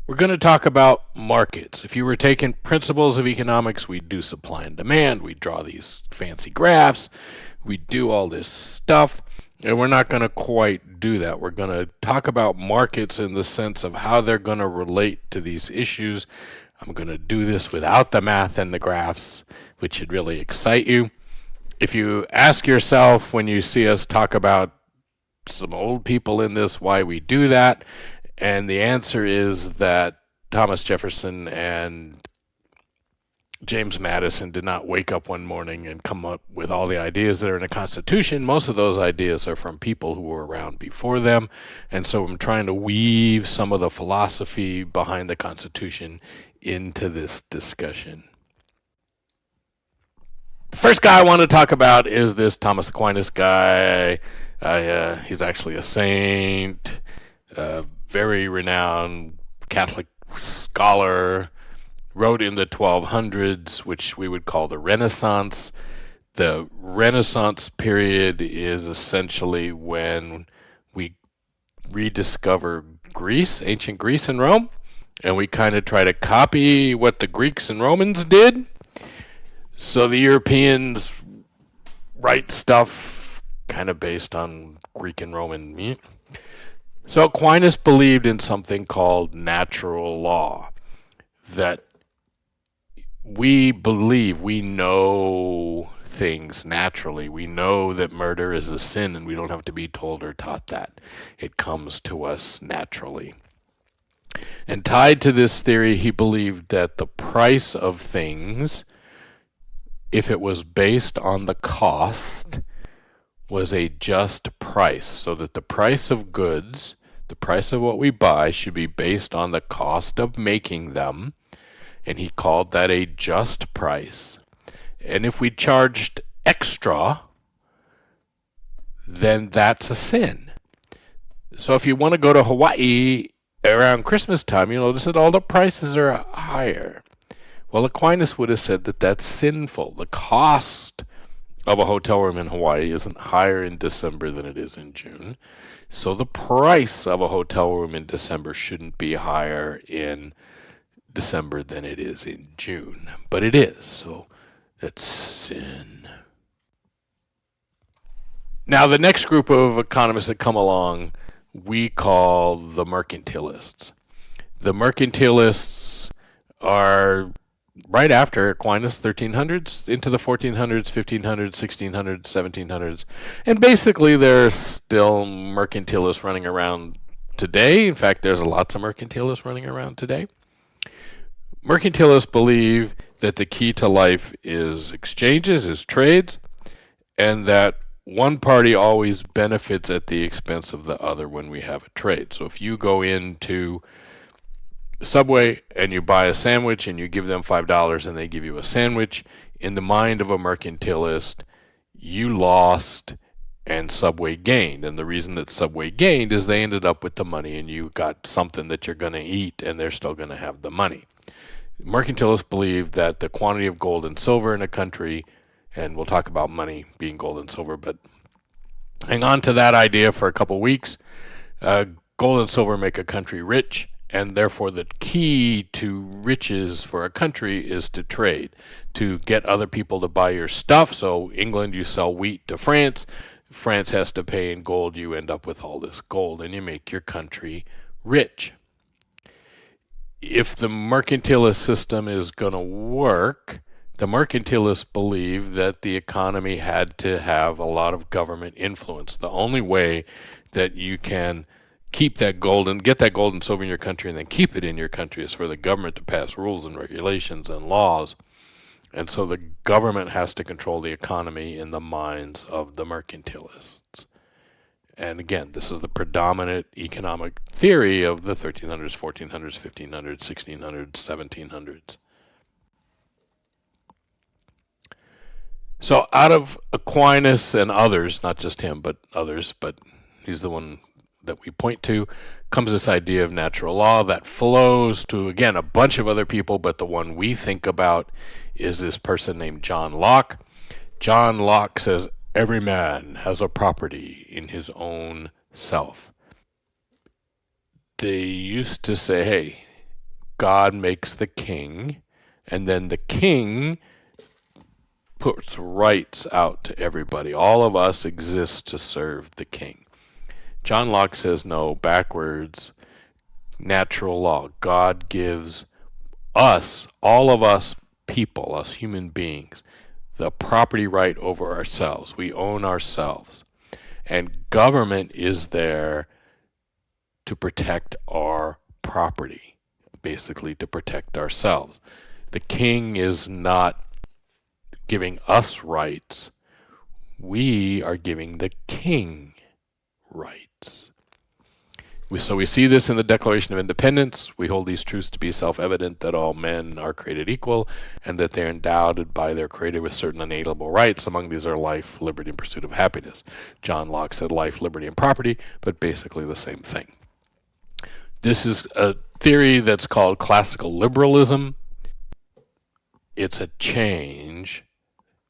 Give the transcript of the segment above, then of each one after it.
We're going to talk about markets. If you were taking principles of economics, we do supply and demand. We draw these fancy graphs. We do all this stuff. And we're not going to quite do that. We're going to talk about markets in the sense of how they're going to relate to these issues. I'm going to do this without the math and the graphs, which should really excite you. If you ask yourself when you see us talk about some old people in this why we do that, and the answer is that Thomas Jefferson and James Madison did not wake up one morning and come up with all the ideas that are in the Constitution. Most of those ideas are from people who were around before them. And so I'm trying to weave some of the philosophy behind the Constitution into this discussion. The first guy I want to talk about is this Thomas Aquinas guy. He's actually a saint, very renowned Catholic scholar, wrote in the 1200s, which we would call the Renaissance. The Renaissance period is essentially when we rediscover Greece, ancient Greece and Rome, and we kind of try to copy what the Greeks and Romans did. So the Europeans write stuff kind of based on Greek and Roman. So Aquinas believed in something called natural law, that we believe we know things naturally. We know that murder is a sin, and we don't have to be told or taught that. It comes to us naturally. And tied to this theory, he believed that the price of things, if it was based on the cost, was a just price, so that the price of goods, the price of what we buy, should be based on the cost of making them, and he called that a just price. And if we charged extra, then that's a sin. So if you want to go to Hawaii around Christmas time, you'll notice that all the prices are higher. Well, Aquinas would have said that that's sinful. The cost of a hotel room in Hawaii isn't higher in December than it is in June. So the price of a hotel room in December shouldn't be higher in December than it is in June. But it is, so that's sin. Now, the next group of economists that come along, we call the mercantilists. The mercantilists are right after Aquinas, 1300s, into the 1400s, 1500s, 1600s, 1700s. And basically, there's still mercantilists running around today. In fact, there's lots of mercantilists running around today. Mercantilists believe that the key to life is exchanges, is trades, and that one party always benefits at the expense of the other when we have a trade. So if you go into Subway and you buy a sandwich and you give them $5 and they give you a sandwich, in the mind of a mercantilist, you lost and Subway gained. And the reason that Subway gained is they ended up with the money and you got something that you're going to eat and they're still going to have the money. Mercantilists believe that the quantity of gold and silver in a country, and we'll talk about money being gold and silver, but hang on to that idea for a couple weeks. Gold and silver make a country rich, and therefore the key to riches for a country is to trade, to get other people to buy your stuff. So England, you sell wheat to France. France has to pay in gold. You end up with all this gold, and you make your country rich. If the mercantilist system is going to work, the mercantilists believe that the economy had to have a lot of government influence. The only way that you can keep that gold and get that gold and silver in your country and then keep it in your country is for the government to pass rules and regulations and laws. And so the government has to control the economy in the minds of the mercantilists. And again, this is the predominant economic theory of the 1300s, 1400s, 1500s, 1600s, 1700s. So out of Aquinas and others, not just him, but others, but he's the one that we point to, comes this idea of natural law that flows to, again, a bunch of other people, but the one we think about is this person named John Locke. John Locke says, every man has a property in his own self. They used to say, hey, God makes the king, and then the king puts rights out to everybody. All of us exist to serve the king. John Locke says no, backwards. Natural law. God gives us, all of us people, us human beings, the property right over ourselves. We own ourselves. And government is there to protect our property, basically to protect ourselves. The king is not giving us rights. We are giving the king rights. So we see this in the Declaration of Independence. We hold these truths to be self-evident, that all men are created equal and that they're endowed by their Creator with certain unalienable rights. Among these are life, liberty, and pursuit of happiness. John Locke said life, liberty, and property, but basically the same thing. This is a theory that's called classical liberalism. It's a change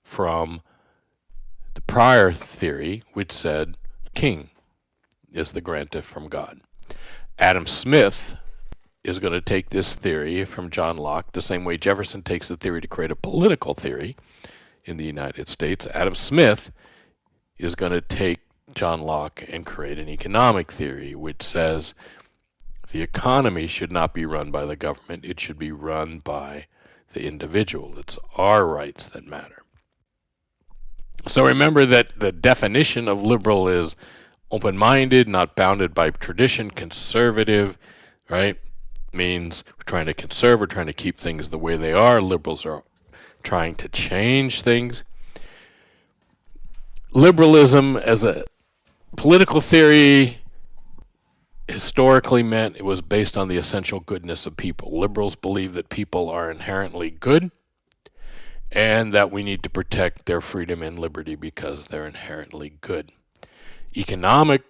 from the prior theory, which said king is the grantor from God. Adam Smith is going to take this theory from John Locke the same way Jefferson takes the theory to create a political theory in the United States. Adam Smith is going to take John Locke and create an economic theory which says the economy should not be run by the government. It should be run by the individual. It's our rights that matter. So remember that the definition of liberal is open-minded, not bounded by tradition. Conservative, right, means we're trying to conserve, we're trying to keep things the way they are. Liberals are trying to change things. Liberalism as a political theory historically meant it was based on the essential goodness of people. Liberals believe that people are inherently good and that we need to protect their freedom and liberty because they're inherently good. Economic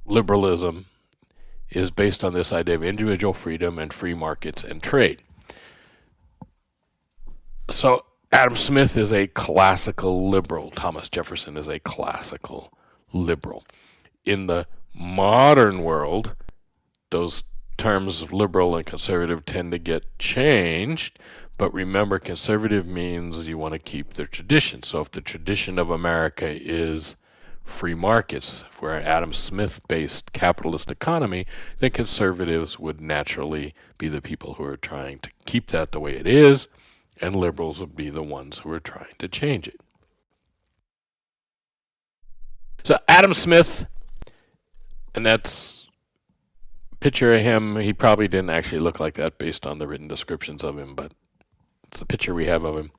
liberalism is based on this idea of individual freedom and free markets and trade. So Adam Smith is a classical liberal. Thomas Jefferson is a classical liberal. In the modern world, those terms of liberal and conservative tend to get changed. But remember, conservative means you want to keep the tradition. So if the tradition of America is free markets, for an Adam Smith-based capitalist economy, then conservatives would naturally be the people who are trying to keep that the way it is, and liberals would be the ones who are trying to change it. So Adam Smith, and that's a picture of him. He probably didn't actually look like that based on the written descriptions of him, but it's the picture we have of him.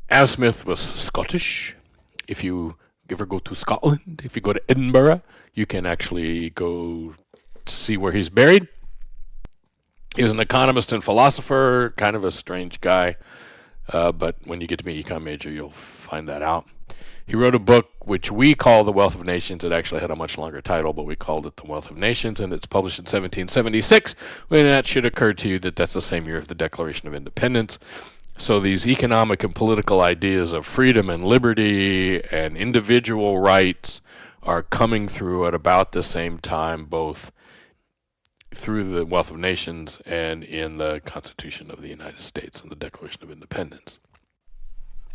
Adam Smith was Scottish. If you ever go to Scotland, if you go to Edinburgh, you can actually go see where he's buried. He was an economist and philosopher, kind of a strange guy, but when you get to be an econ major, you'll find that out. He wrote a book which we call The Wealth of Nations. It actually had a much longer title, but we called it The Wealth of Nations, and it's published in 1776, when that should occur to you that that's the same year of the Declaration of Independence. So these economic and political ideas of freedom and liberty and individual rights are coming through at about the same time, both through the Wealth of Nations and in the Constitution of the United States and the Declaration of Independence.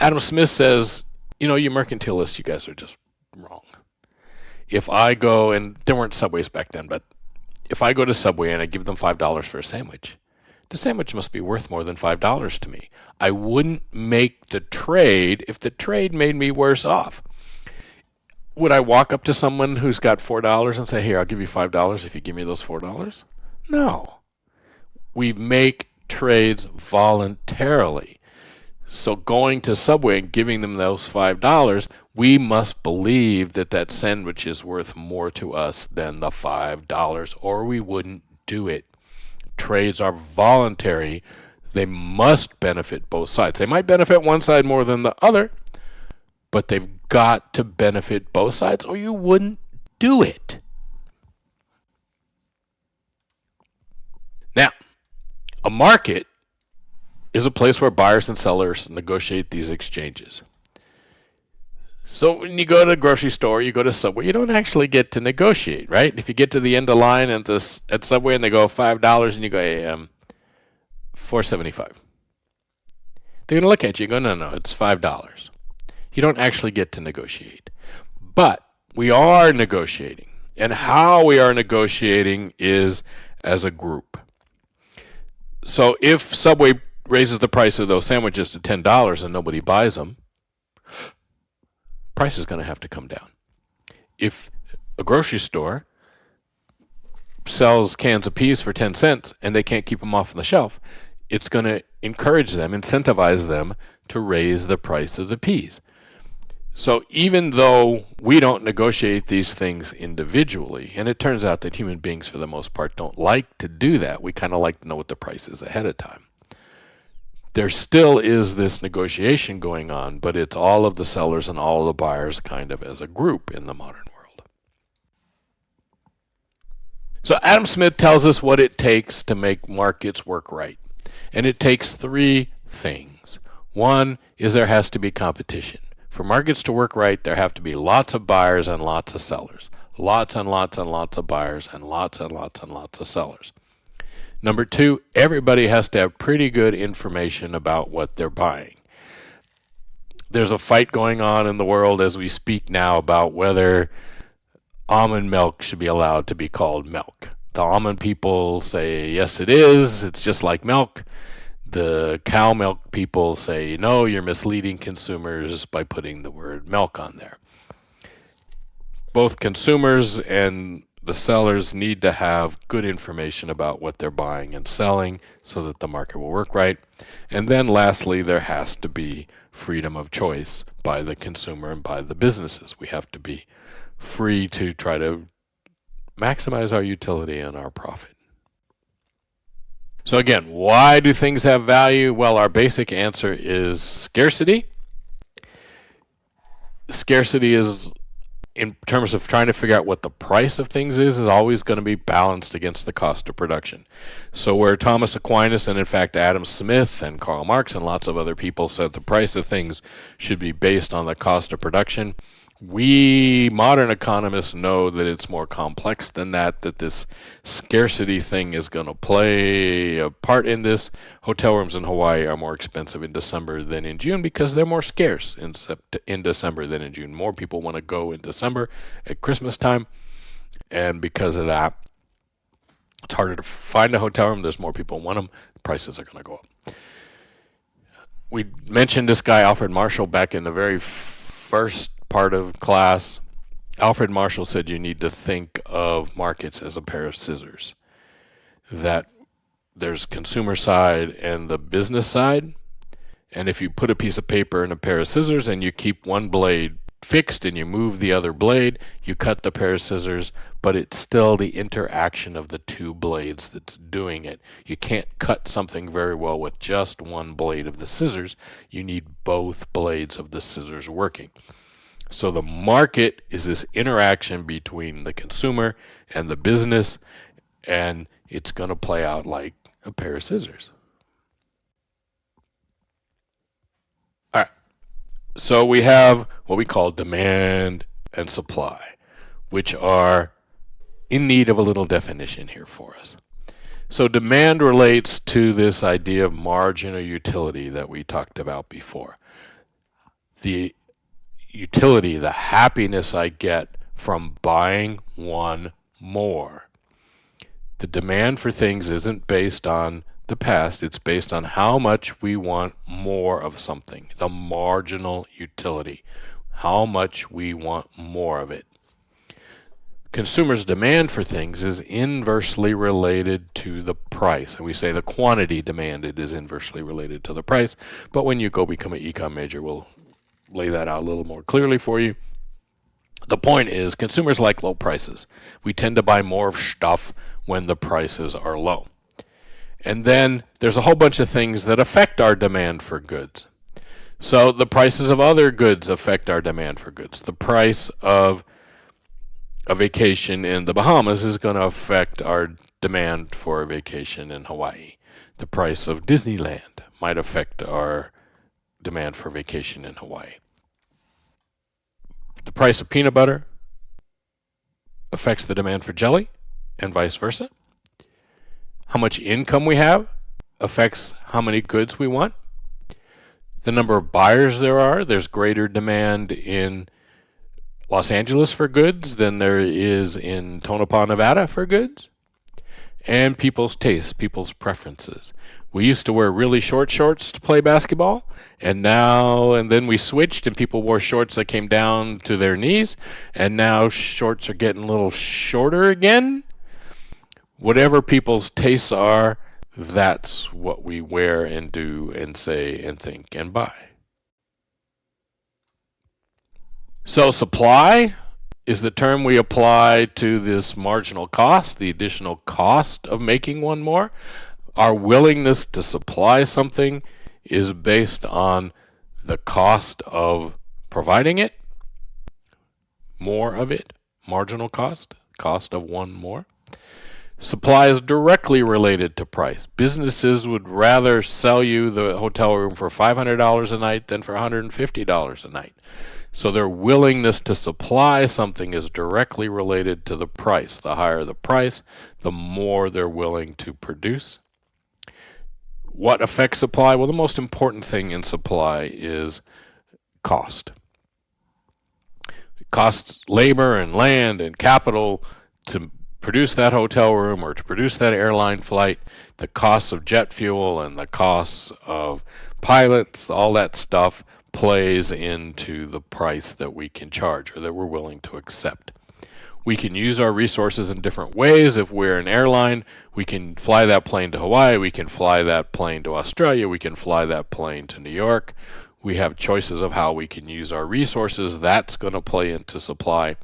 Adam Smith says, you know, you mercantilists, you guys are just wrong. If I go, and there weren't Subways back then, but if I go to Subway and I give them $5 for a sandwich, the sandwich must be worth more than $5 to me. I wouldn't make the trade if the trade made me worse off. Would I walk up to someone who's got $4 and say, here, I'll give you $5 if you give me those $4? No. We make trades voluntarily. So going to Subway and giving them those $5, we must believe that that sandwich is worth more to us than the $5, or we wouldn't do it. Trades are voluntary. They must benefit both sides. They might benefit one side more than the other, but they've got to benefit both sides, or you wouldn't do it. Now, a market is a place where buyers and sellers negotiate these exchanges. So when you go to the grocery store, you go to Subway, you don't actually get to negotiate, right? If you get to the end of the line at Subway and they go $5 and you go, hey, $4.75. They're going to look at you and go, no, it's $5. You don't actually get to negotiate. But we are negotiating. And how we are negotiating is as a group. So if Subway raises the price of those sandwiches to $10 and nobody buys them, price is going to have to come down. If a grocery store sells cans of peas for 10 cents and they can't keep them off the shelf, it's going to encourage them, incentivize them to raise the price of the peas. So even though we don't negotiate these things individually, and it turns out that human beings for the most part don't like to do that, we kind of like to know what the price is ahead of time. There still is this negotiation going on, but it's all of the sellers and all of the buyers kind of as a group in the modern world. So Adam Smith tells us what it takes to make markets work right. And it takes three things. One is there has to be competition. For markets to work right, there have to be lots of buyers and lots of sellers. Lots and lots and lots of buyers and lots and lots and lots of sellers. Number two, everybody has to have pretty good information about what they're buying. There's a fight going on in the world as we speak now about whether almond milk should be allowed to be called milk. The almond people say, yes, it is. It's just like milk. The cow milk people say, no, you're misleading consumers by putting the word milk on there. Both consumers and the sellers need to have good information about what they're buying and selling so that the market will work right. And then lastly, there has to be freedom of choice by the consumer and by the businesses. We have to be free to try to maximize our utility and our profit. So again, why do things have value? Well, our basic answer is scarcity. Scarcity is, in terms of trying to figure out what the price of things is always going to be balanced against the cost of production. So where Thomas Aquinas and in fact Adam Smith and Karl Marx and lots of other people said the price of things should be based on the cost of production, we modern economists know that it's more complex than that this scarcity thing is going to play a part in this. Hotel rooms in Hawaii are more expensive in December than in June because they're more scarce in December than in June. More people want to go in December at Christmas time, and because of that, it's harder to find a hotel room. There's more people want them. Prices are going to go up. We mentioned this guy, Alfred Marshall, back in the very first part of class. Alfred Marshall said you need to think of markets as a pair of scissors. That there's consumer side and the business side. And if you put a piece of paper in a pair of scissors and you keep one blade fixed and you move the other blade, you cut the pair of scissors, but it's still the interaction of the two blades that's doing it. You can't cut something very well with just one blade of the scissors. You need both blades of the scissors working. So the market is this interaction between the consumer and the business, and it's going to play out like a pair of scissors. All right. So we have what we call demand and supply, which are in need of a little definition here for us. So demand relates to this idea of margin or utility that we talked about before. The utility, the happiness I get from buying one more. The demand for things isn't based on the past, it's based on how much we want more of something, the marginal utility, how much we want more of it. Consumers' demand for things is inversely related to the price. And we say the quantity demanded is inversely related to the price, but when you go become an econ major, we'll lay that out a little more clearly for you. The point is, consumers like low prices. We tend to buy more of stuff when the prices are low. And then there's a whole bunch of things that affect our demand for goods. So the prices of other goods affect our demand for goods. The price of a vacation in the Bahamas is going to affect our demand for a vacation in Hawaii. The price of Disneyland might affect our demand for vacation in Hawaii. The price of peanut butter affects the demand for jelly, and vice versa. How much income we have affects how many goods we want. The number of buyers there's greater demand in Los Angeles for goods than there is in Tonopah, Nevada for goods. And people's tastes, people's preferences. We used to wear really short shorts to play basketball, and then we switched and people wore shorts that came down to their knees, and now shorts are getting a little shorter again. Whatever people's tastes are, that's what we wear and do and say and think and buy. So supply is the term we apply to this marginal cost, the additional cost of making one more. Our willingness to supply something is based on the cost of providing it, more of it, marginal cost of one more. Supply is directly related to price. Businesses would rather sell you the hotel room for $500 a night than for $150 a night. So their willingness to supply something is directly related to the price. The higher the price, the more they're willing to produce. What affects supply? Well, the most important thing in supply is cost. It costs labor and land and capital to produce that hotel room or to produce that airline flight. The costs of jet fuel and the costs of pilots, all that stuff plays into the price that we can charge or that we're willing to accept. We can use our resources in different ways. If we're an airline, we can fly that plane to Hawaii, we can fly that plane to Australia, we can fly that plane to New York. We have choices of how we can use our resources. That's going to play into supply.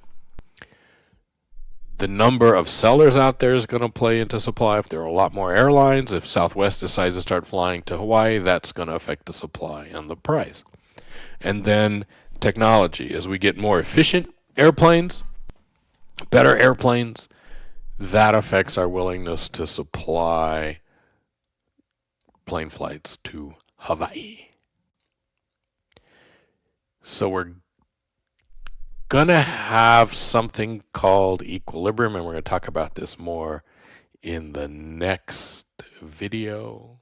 The number of sellers out there is going to play into supply. If there are a lot more airlines, if Southwest decides to start flying to Hawaii, that's going to affect the supply and the price. And then technology. As we get more efficient airplanes, better airplanes, that affects our willingness to supply plane flights to Hawaii. So we're going to have something called equilibrium, and we're going to talk about this more in the next video.